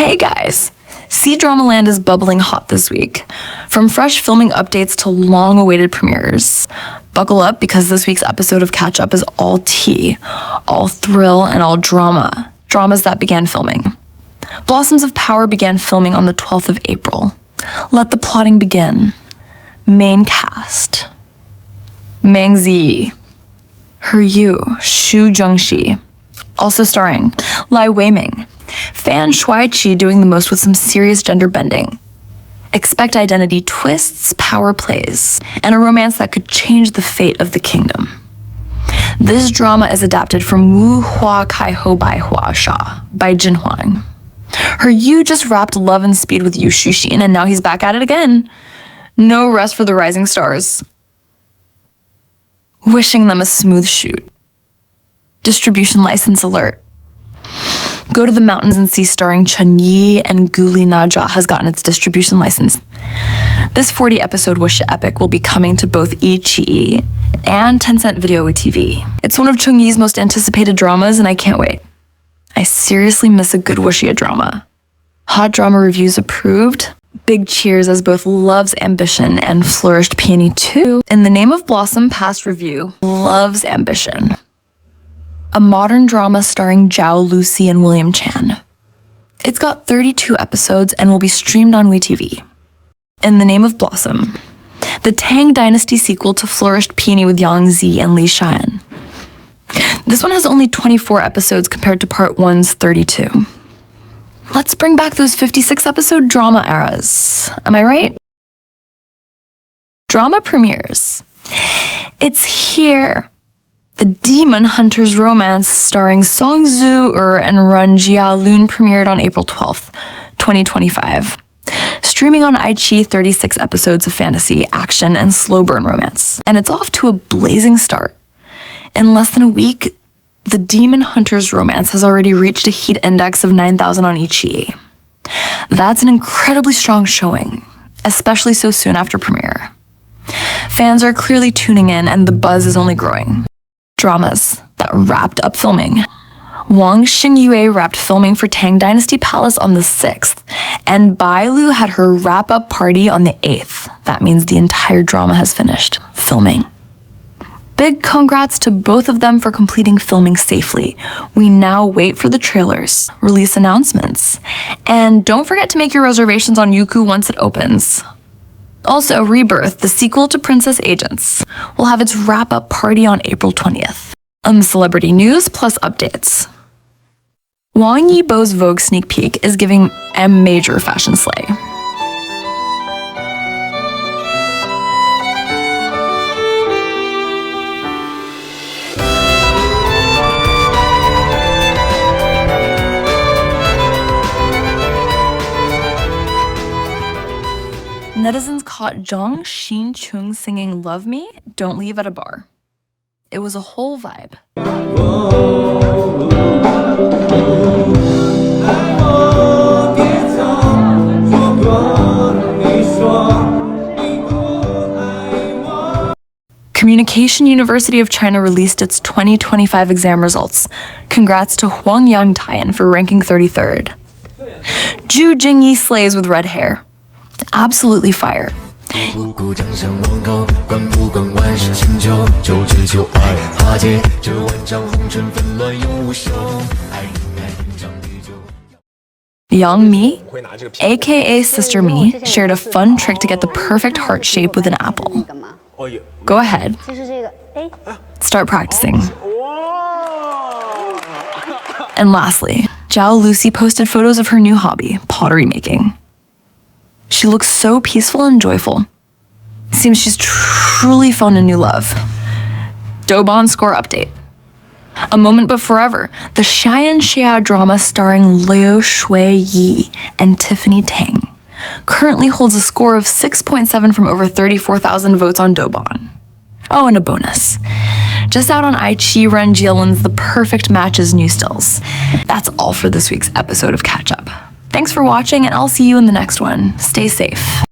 Hey guys! C-Drama Land is bubbling hot this week. From fresh filming updates to long-awaited premieres. Buckle up because this week's episode of Catch Up is all tea, all thrill, and all drama. Dramas that began filming. Blossoms of Power began filming on the 12th of April. Let the plotting begin. Main cast. Meng Ziyi. Yu, Xu Zhengxi. Also starring Lai Weiming. Fan Shuaiqi doing the most with some serious gender bending. Expect identity twists, power plays, and a romance that could change the fate of the kingdom. This drama is adapted from Wu Hua Kai Ho Bai Hua Sha by Jin Huang. Yu just wrapped Love and Speed with Yu Xuxin, and now he's back at it again. No rest for the rising stars. Wishing them a smooth shoot. Distribution license alert. Go to the Mountains and See starring ChenYi and Guli Naja has gotten its distribution license. This 40-episode wuxia epic will be coming to both iQIYI and Tencent Video TV. It's one of ChenYi's most anticipated dramas, and I can't wait. I seriously miss a good wuxia drama. Hot drama reviews approved. Big cheers as both loves ambition and flourished Peony 2. In the Name of Blossom past review, loves ambition. A modern drama starring Zhao Lusi and William Chan. It's got 32 episodes and will be streamed on WeTV. In the Name of Blossom, the Tang Dynasty sequel to Flourished Peony with YangZi and Xian. This one has only 24 episodes compared to part 1's 32. Let's bring back those 56-episode drama eras. Am I right? Drama premieres. It's here. The Demon Hunter's Romance starring Zu'er and Renjialun premiered on April 12th, 2025. Streaming on iQIYI, 36 episodes of fantasy, action, and slow burn romance. And it's off to a blazing start. In less than a week, The Demon Hunter's Romance has already reached a heat index of 9,000 on iQIYI. That's an incredibly strong showing, especially so soon after premiere. Fans are clearly tuning in and the buzz is only growing. Dramas that wrapped up filming. WangXingyue wrapped filming for Tang Dynasty Palace on the 6th, and BaiLu had her wrap-up party on the 8th. That means the entire drama has finished filming. Big congrats to both of them for completing filming safely. We now wait for the trailers, release announcements, and don't forget to make your reservations on Youku once it opens. Also, Rebirth, the sequel to Princess Agents, will have its wrap-up party on April 20th. Celebrity news plus updates. WangYibo's Vogue sneak peek is giving a major fashion slay. Netizens caught Zhang Xincheng singing Love Me, Don't Leave at a bar. It was a whole vibe. Communication University of China released its 2025 exam results. Congrats to Huang Yangtian for ranking 33rd. Jujingyi slays with red hair. Absolutely fire. Young Me, aka Sister Me, shared a fun trick to get the perfect heart shape with an apple. Go ahead. Start practicing. And lastly, ZhaoLusi posted photos of her new hobby, pottery making. She looks so peaceful and joyful. Seems she's truly found a new love. Douban score update. A Moment But Forever, the Xian Xia drama starring Liu Shuiyi and Tiffany Tang, currently holds a score of 6.7 from over 34,000 votes on Douban. Oh, and a bonus. Just out on iQIYI, Renjialun's The Perfect Matches new stills. That's all for this week's episode of Catch Up. Thanks for watching, and I'll see you in the next one. Stay safe.